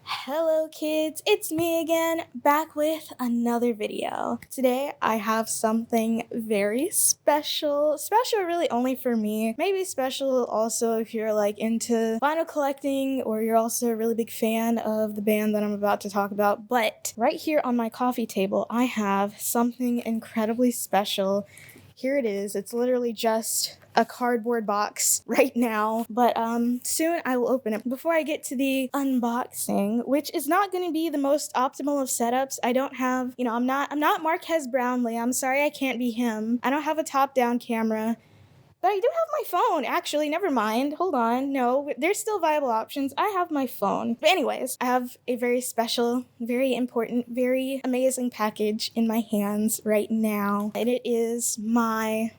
Hello kids, it's me again, back with another video. Today I have something very special really only for me. Maybe special also if you're like into vinyl collecting or you're also a really big fan of the band that I'm about to talk about. But right here on my coffee table, I have something incredibly special. Here it is. It's literally just a cardboard box right now, but soon I will open it. Before I get to the unboxing, which is not going to be the most optimal of setups, I don't have, I'm not Marquez Brownlee. I'm sorry I can't be him. I don't have a top-down camera. But I do have my phone, actually. Never mind. Hold on. No, there's still viable options. I have my phone. But anyways, I have a very special, very important, very amazing package in my hands right now. And it is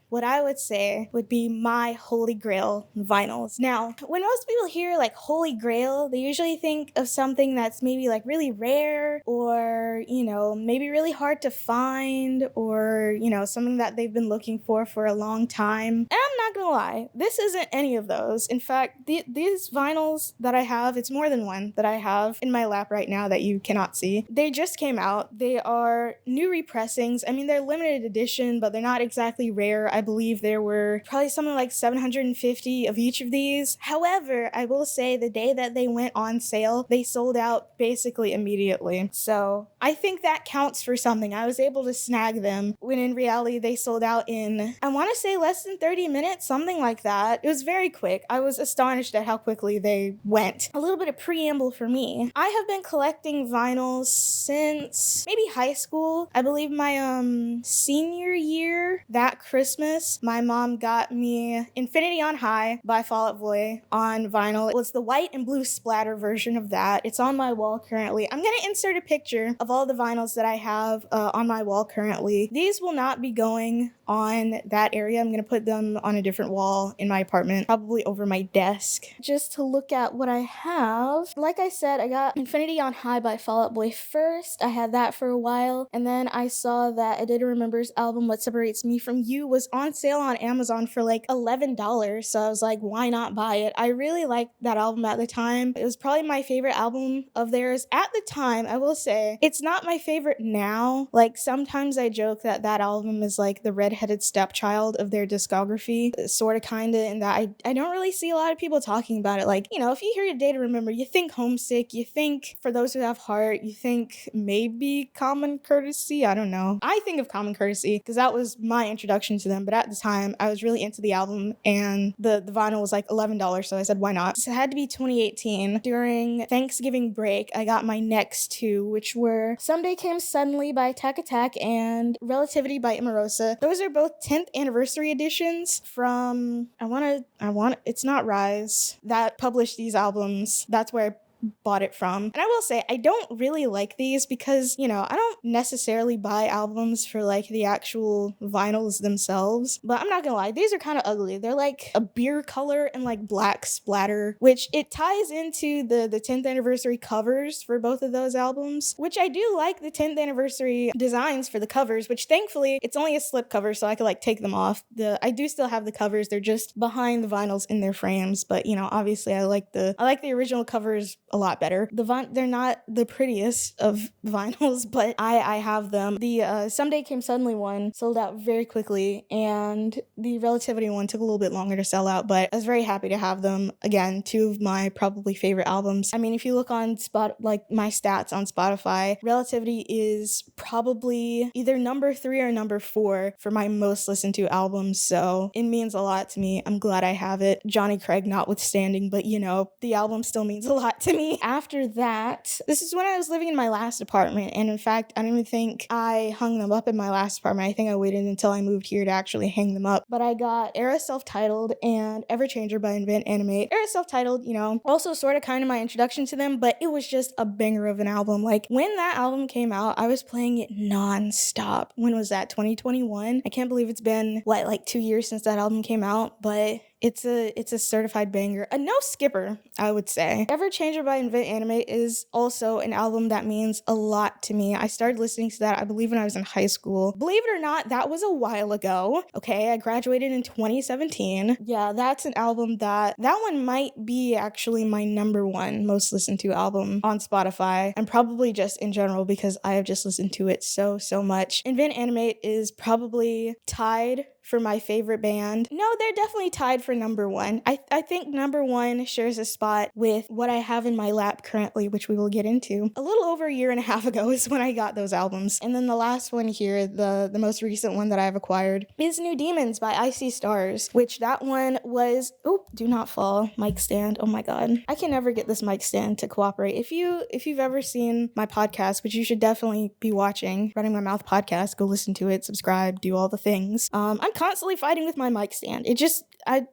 what I would say would be my Holy Grail vinyls. Now, when most people hear like Holy Grail, they usually think of something that's maybe like really rare or, maybe really hard to find or, something that they've been looking for a long time. And I'm not gonna lie, this isn't any of those. In fact, these vinyls that I have, it's more than one that I have in my lap right now that you cannot see. They just came out. They are new repressings. I mean, they're limited edition, but they're not exactly rare. I believe there were probably something like 750 of each of these. However, I will say the day that they went on sale, they sold out basically immediately. So I think that counts for something. I was able to snag them when in reality they sold out in, I want to say less than 30 minutes, something like that. It was very quick. I was astonished at how quickly they went. A little bit of preamble for me. I have been collecting vinyls since maybe high school. I believe my senior year, that Christmas, my mom got me Infinity on High by Fall Out Boy on vinyl. It was the white and blue splatter version of that. It's on my wall currently. I'm gonna insert a picture of all the vinyls that I have on my wall currently. These will not be going on that area. I'm gonna put them on a different wall in my apartment, probably over my desk. Just to look at what I have. Like I said, I got Infinity on High by Fall Out Boy first. I had that for a while, and then I saw that A Day to Remember's album What Separates Me From You was on sale on Amazon for like $11, so I was like, why not buy it? I really liked that album at the time. It was probably my favorite album of theirs at the time. I will say it's not my favorite now. Like sometimes I joke that album is like the redheaded stepchild of their discography, sort of kind of, in that I don't really see a lot of people talking about it. Like, if you hear A Day to Remember, you think Homesick, you think For Those Who Have Heart, you think maybe Common Courtesy. I don't know. I think of Common Courtesy because that was my introduction to them, but at the time I was really into the album and the vinyl was like $11, so I said why not. So it had to be 2018. During Thanksgiving break, I got my next two, which were Someday Came Suddenly by Tack Attack and Relativity by Imarosa. Those are both 10th anniversary editions from, it's not Rise that published these albums. That's where I bought it from. And I will say, I don't really like these because, I don't necessarily buy albums for like the actual vinyls themselves, but I'm not gonna lie, these are kind of ugly. They're like a beer color and like black splatter, which it ties into the 10th anniversary covers for both of those albums, which I do like the 10th anniversary designs for the covers, which thankfully it's only a slip cover, so I could like take them off. I do still have the covers, they're just behind the vinyls in their frames, but obviously I like the original covers a lot better. They're not the prettiest of vinyls, but I have them. The Someday Came Suddenly one sold out very quickly, and the Relativity one took a little bit longer to sell out, but I was very happy to have them. Again, two of my probably favorite albums. I mean, if you look on my stats on Spotify, Relativity is probably either number 3 or number 4 for my most listened to albums, so it means a lot to me. I'm glad I have it. Johnny Craig notwithstanding, but the album still means a lot to me. After that, this is when I was living in my last apartment, and in fact, I don't even think I hung them up in my last apartment. I think I waited until I moved here to actually hang them up. But I got Era Self-Titled and Everchanger by Invent Animate. Era Self-Titled, also sort of kind of my introduction to them, but it was just a banger of an album. Like, when that album came out, I was playing it non-stop. When was that? 2021? I can't believe it's been, like 2 years since that album came out, but It's a certified banger. A no skipper, I would say. Ever Changer by Invent Anime is also an album that means a lot to me. I started listening to that, I believe, when I was in high school. Believe it or not, that was a while ago. Okay, I graduated in 2017. Yeah, that's an album that one might be actually my number one most listened to album on Spotify, and probably just in general because I have just listened to it so much. Invent Animate is probably tied for my favorite band. No, they're definitely tied for number one. I think number one shares a spot with what I have in my lap currently, which we will get into. A little over a year and a half ago is when I got those albums. And then the last one here, the most recent one that I've acquired, is New Demons by Icy Stars, which that one was, oh, do not fall, mic stand. Oh my god. I can never get this mic stand to cooperate. If you've ever seen my podcast, which you should definitely be watching, Running My Mouth podcast, go listen to it, subscribe, do all the things. I'm constantly fighting with my mic stand.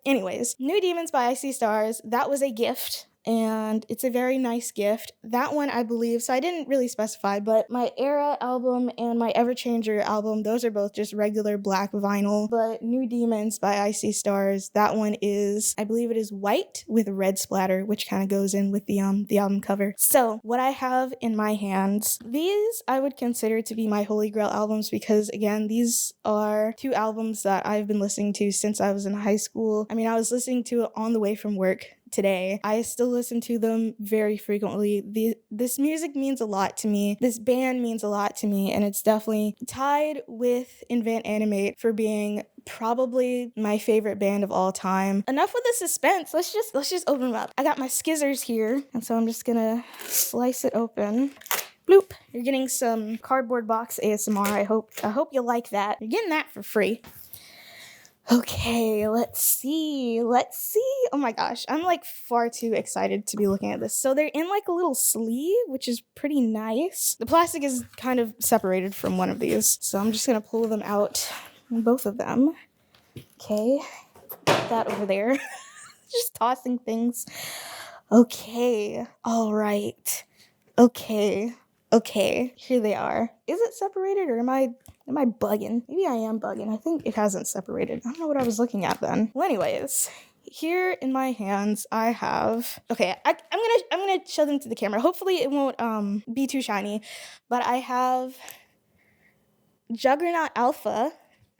Anyways, New Demons by Icy Stars, that was a gift. And it's a very nice gift. That one, I believe, so I didn't really specify, but my Era album and my Ever Changer album, those are both just regular black vinyl. But New Demons by Icy Stars, that one is, I believe it is white with red splatter, which kind of goes in with the album cover. So what I have in my hands, these I would consider to be my Holy Grail albums because, again, these are two albums that I've been listening to since I was in high school. I mean, I was listening to it on the way from work today. I still listen to them very frequently. This music means a lot to me. This band means a lot to me, and it's definitely tied with Invent Animate for being probably my favorite band of all time. Enough with the suspense. Let's just open them up. I got my skizzers here, and so I'm just gonna slice it open. Bloop. You're getting some cardboard box ASMR. I hope you like that. You're getting that for free. Okay, let's see. Oh my gosh, I'm like far too excited to be looking at this. So they're in like a little sleeve, which is pretty nice. The plastic is kind of separated from one of these, so I'm just gonna pull them out, both of them. Okay, put that over there. Just tossing things. Okay, all right. Okay, here they are. Is it separated or am I bugging? Maybe I am bugging. I think it hasn't separated. I don't know what I was looking at then. Well, anyways, here in my hands, I have, okay, I'm gonna show them to the camera. Hopefully it won't be too shiny, but I have Juggernaut Alpha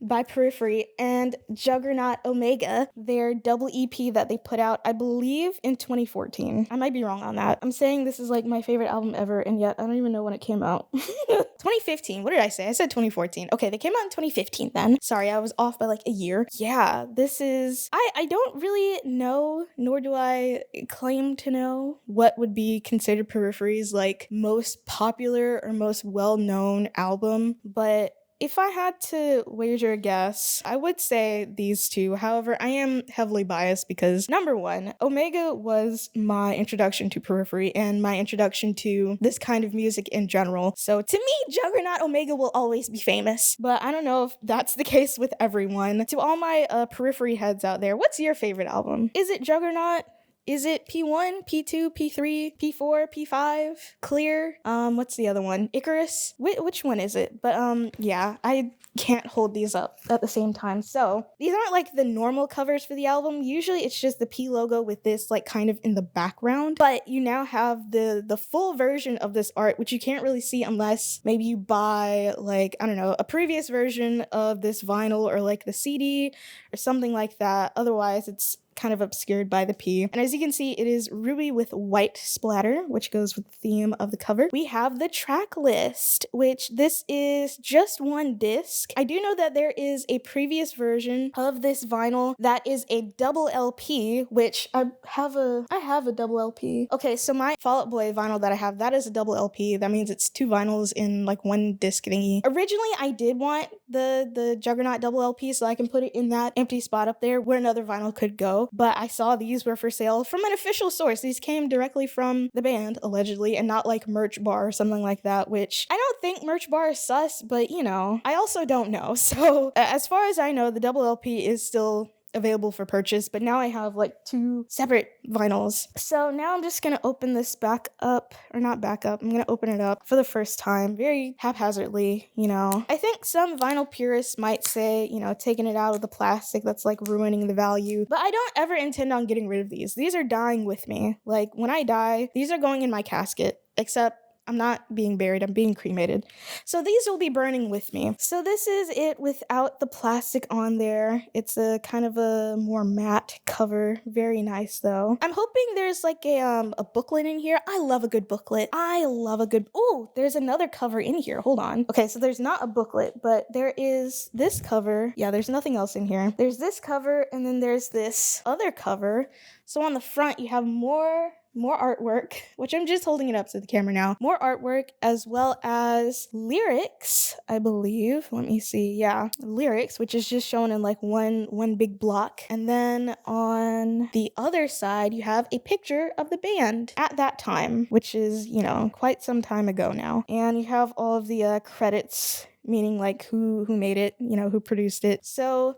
by Periphery and Juggernaut Omega, their double EP that they put out, I believe, in 2014. I might be wrong on that. I'm saying this is like my favorite album ever, and yet I don't even know when it came out. 2015. What did I say? I said 2014. Okay, they came out in 2015 then. Sorry, I was off by like a year. Yeah, this is, I don't really know, nor do I claim to know what would be considered Periphery's like most popular or most well-known album, but if I had to wager a guess, I would say these two. However, I am heavily biased because, number one, Omega was my introduction to Periphery and my introduction to this kind of music in general. So to me, Juggernaut Omega will always be famous. But I don't know if that's the case with everyone. To all my Periphery heads out there, what's your favorite album? Is it Juggernaut? Is it P1, P2, P3, P4, P5, Clear? What's the other one? Icarus? Which one is it? But yeah, I can't hold these up at the same time. So these aren't like the normal covers for the album. Usually it's just the P logo with this like kind of in the background. But you now have the full version of this art, which you can't really see unless maybe you buy like, I don't know, a previous version of this vinyl or like the CD or something like that. Otherwise, it's kind of obscured by the P. And as you can see, it is ruby with white splatter, which goes with the theme of the cover. We have the track list, which this is just one disc. I do know that there is a previous version of this vinyl that is a double LP, which I have a double LP. Okay, so my Fall Out Boy vinyl that I have, that is a double LP. That means it's two vinyls in like one disc thingy. Originally, I did want the Juggernaut double LP so I can put it in that empty spot up there where another vinyl could go. But I saw these were for sale from an official source. These came directly from the band, allegedly, and not like Merch Bar or something like that, which I don't think Merch Bar is sus, but you know, I also don't know. So as far as I know, the double LP is still available for purchase, but now I have like 2 separate vinyls. So now I'm just gonna open this back up, or not back up, I'm gonna open it up for the first time, very haphazardly, you know. I think some vinyl purists might say, you know, taking it out of the plastic, that's like ruining the value, but I don't ever intend on getting rid of these. These are dying with me. Like when I die, these are going in my casket, except I'm not being buried, I'm being cremated. So these will be burning with me. So this is it without the plastic on there. It's a kind of a more matte cover. Very nice though. I'm hoping there's like a booklet in here. I love a good booklet. Oh, there's another cover in here. Hold on. Okay, so there's not a booklet, but there is this cover. Yeah, there's nothing else in here. There's this cover, and then there's this other cover. So on the front, you have more artwork, which I'm just holding it up to the camera now. More artwork, as well as lyrics, I believe. Let me see. Yeah, lyrics, which is just shown in like one big block. And then on the other side, you have a picture of the band at that time, which is, you know, quite some time ago now. And you have all of the credits, meaning like who made it, you know, who produced it. So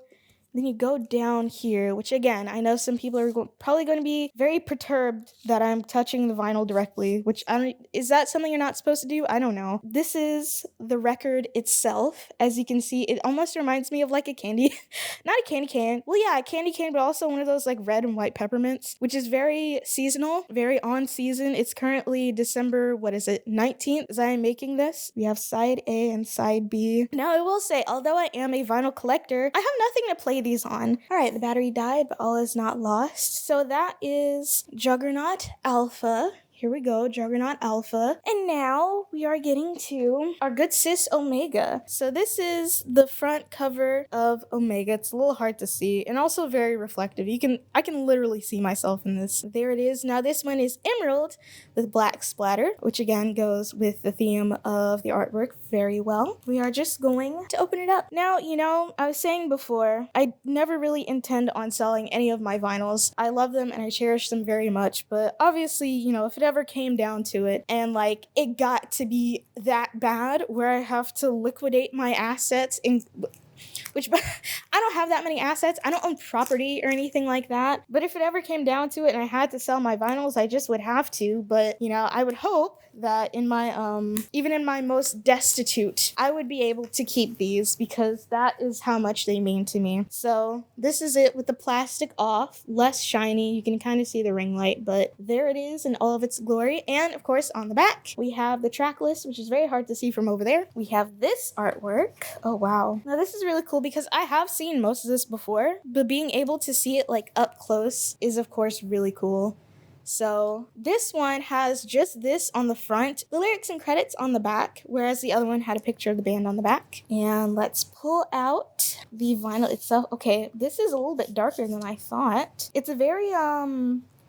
then you go down here, which again, I know some people are probably going to be very perturbed that I'm touching the vinyl directly, which is that something you're not supposed to do? I don't know. This is the record itself. As you can see, it almost reminds me of like a candy, not a candy cane. Well, yeah, a candy cane, but also one of those like red and white peppermints, which is very seasonal, very on season. It's currently December, 19th as I am making this. We have side A and side B. Now I will say, although I am a vinyl collector, I have nothing to play these on. All right, the battery died, but all is not lost. So that is Juggernaut Alpha. Here we go, Juggernaut Alpha. And now we are getting to our good sis Omega. So this is the front cover of Omega. It's a little hard to see and also very reflective. I can literally see myself in this. There it is. Now this one is emerald with black splatter, which again goes with the theme of the artwork very well. We are just going to open it up. Now, you know, I was saying before, I never really intend on selling any of my vinyls. I love them and I cherish them very much, but obviously, you know, if it ever came down to it and like it got to be that bad where I have to liquidate my assets in which I don't have that many assets. I don't own property or anything like that. But if it ever came down to it and I had to sell my vinyls, I just would have to. But, you know, I would hope that in my, even in my most destitute, I would be able to keep these because that is how much they mean to me. So this is it with the plastic off, less shiny. You can kind of see the ring light, but there it is in all of its glory. And of course, on the back, we have the track list, which is very hard to see from over there. We have this artwork. Oh, wow. Now this is really cool because I have seen most of this before, but being able to see it like up close is of course really cool. So this one has just this on the front, the lyrics and credits on the back, whereas the other one had a picture of the band on the back. And let's pull out the vinyl itself. Okay, this is a little bit darker than I thought. It's a very, I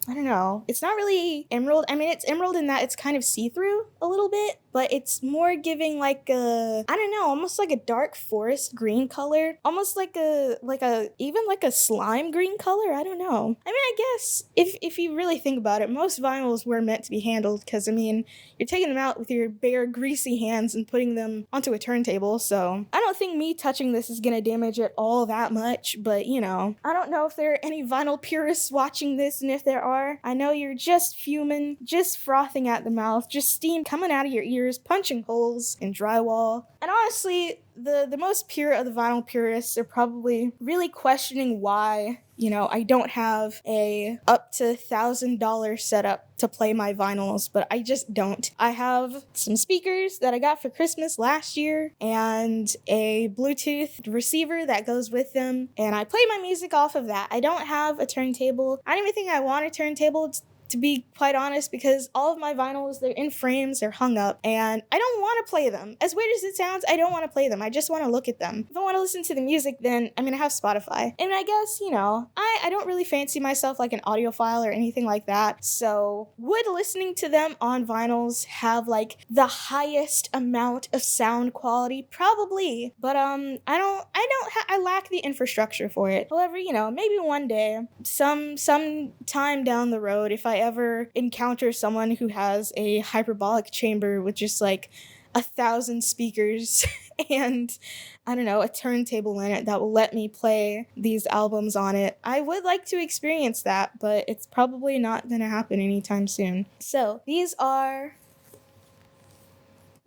don't know. It's not really emerald. I mean, it's emerald in that it's kind of see-through a little bit, but it's more giving like a, I don't know, almost like a dark forest green color. Almost like even like a slime green color. I don't know. I mean, I guess if you really think about it, most vinyls were meant to be handled because, I mean, you're taking them out with your bare, greasy hands and putting them onto a turntable. So I don't think me touching this is going to damage it all that much, but you know, I don't know if there are any vinyl purists watching this, and if there are, I know you're just fuming, just frothing at the mouth, just steam coming out of your ears, punching holes in drywall. And honestly, the most pure of the vinyl purists are probably really questioning why, you know, I don't have a up to $1,000 setup to play my vinyls, but I just don't. I have some speakers that I got for Christmas last year and a Bluetooth receiver that goes with them, and I play my music off of that. I don't have a turntable. I don't even think I want a turntable, to be quite honest, because all of my vinyls, they're in frames, they're hung up, and I don't want to play them. As weird as it sounds, I don't want to play them. I just want to look at them. If I want to listen to the music, then, I mean, I have Spotify. And I guess, you know, I don't really fancy myself like an audiophile or anything like that, so would listening to them on vinyls have, like, the highest amount of sound quality? Probably. But, I lack the infrastructure for it. However, you know, maybe one day, some time down the road, if I ever encounter someone who has a hyperbolic chamber with just like 1,000 speakers and I don't know, a turntable in it that will let me play these albums on it. I would like to experience that, but it's probably not gonna happen anytime soon. So these are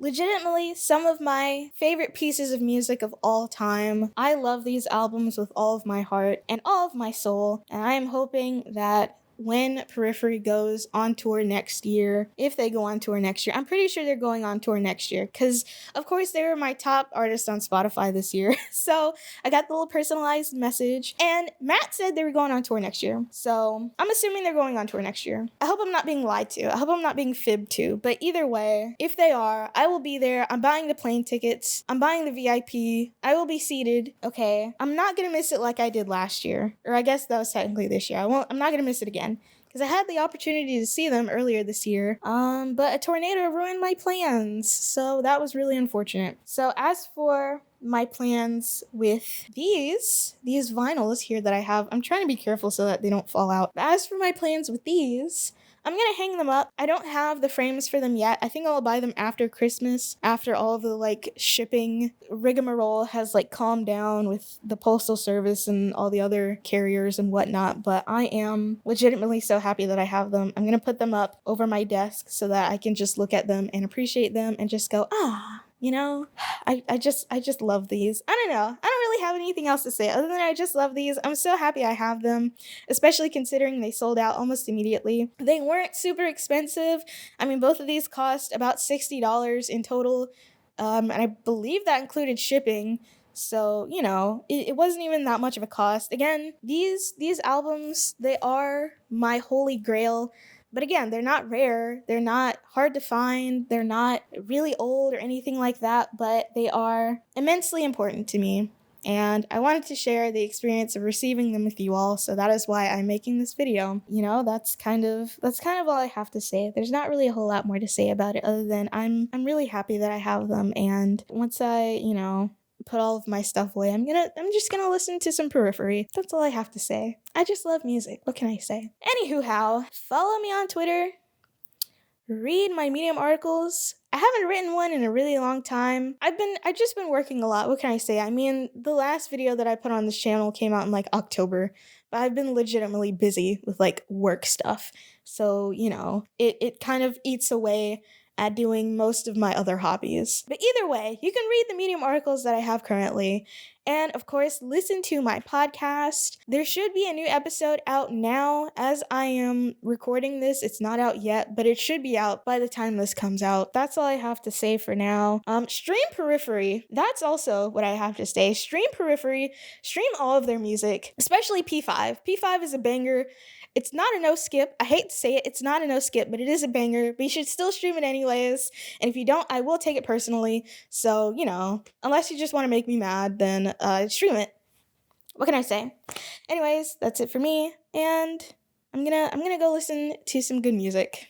legitimately some of my favorite pieces of music of all time. I love these albums with all of my heart and all of my soul, and I am hoping that when Periphery goes on tour next year, if they go on tour next year, I'm pretty sure they're going on tour next year, because of course they were my top artists on Spotify this year. So I got the little personalized message, and Matt said they were going on tour next year. So I'm assuming they're going on tour next year. I hope I'm not being lied to. I hope I'm not being fibbed to. But either way, if they are, I will be there. I'm buying the plane tickets. I'm buying the VIP. I will be seated. Okay. I'm not gonna miss it like I did last year. Or I guess that was technically this year. I'm not gonna miss it again, because I had the opportunity to see them earlier this year, but a tornado ruined my plans, so that was really unfortunate. So as for my plans with these vinyls here that I have, I'm trying to be careful so that they don't fall out. But as for my plans with these, I'm gonna hang them up. I don't have the frames for them yet. I think I'll buy them after Christmas, after all of the shipping rigmarole has calmed down with the postal service and all the other carriers and whatnot. But I am legitimately so happy that I have them. I'm gonna put them up over my desk so that I can just look at them and appreciate them and just go, you know, I just love these. I don't know. I don't really have anything else to say other than I just love these. I'm so happy I have them, especially considering they sold out almost immediately. They weren't super expensive. I mean, both of these cost about $60 in total, and I believe that included shipping. So, it wasn't even that much of a cost. Again, these albums, they are my holy grail. But again, they're not rare, they're not hard to find, they're not really old or anything like that, but they are immensely important to me. And I wanted to share the experience of receiving them with you all, so that is why I'm making this video. That's kind of all I have to say. There's not really a whole lot more to say about it other than I'm really happy that I have them, and once I, put all of my stuff away, I'm just gonna listen to some Periphery. That's all I have to say. I just love music. What can I say? Anywho, follow me on Twitter. Read my Medium articles. I haven't written one in a really long time. I've just been working a lot. What can I say? I mean, the last video that I put on this channel came out in October, but I've been legitimately busy with work stuff. So, it kind of eats away at doing most of my other hobbies. But either way, you can read the Medium articles that I have currently. And of course, listen to my podcast. There should be a new episode out now as I am recording this. It's not out yet, but it should be out by the time this comes out. That's all I have to say for now. Stream Periphery. That's also what I have to say. Stream Periphery. Stream all of their music, especially P5. P5 is a banger. It's not a no skip. I hate to say it. It's not a no skip, but it is a banger. But you should still stream it anyways. And if you don't, I will take it personally. So, unless you just want to make me mad, then stream it. What can I say? Anyways, that's it for me. And I'm gonna go listen to some good music.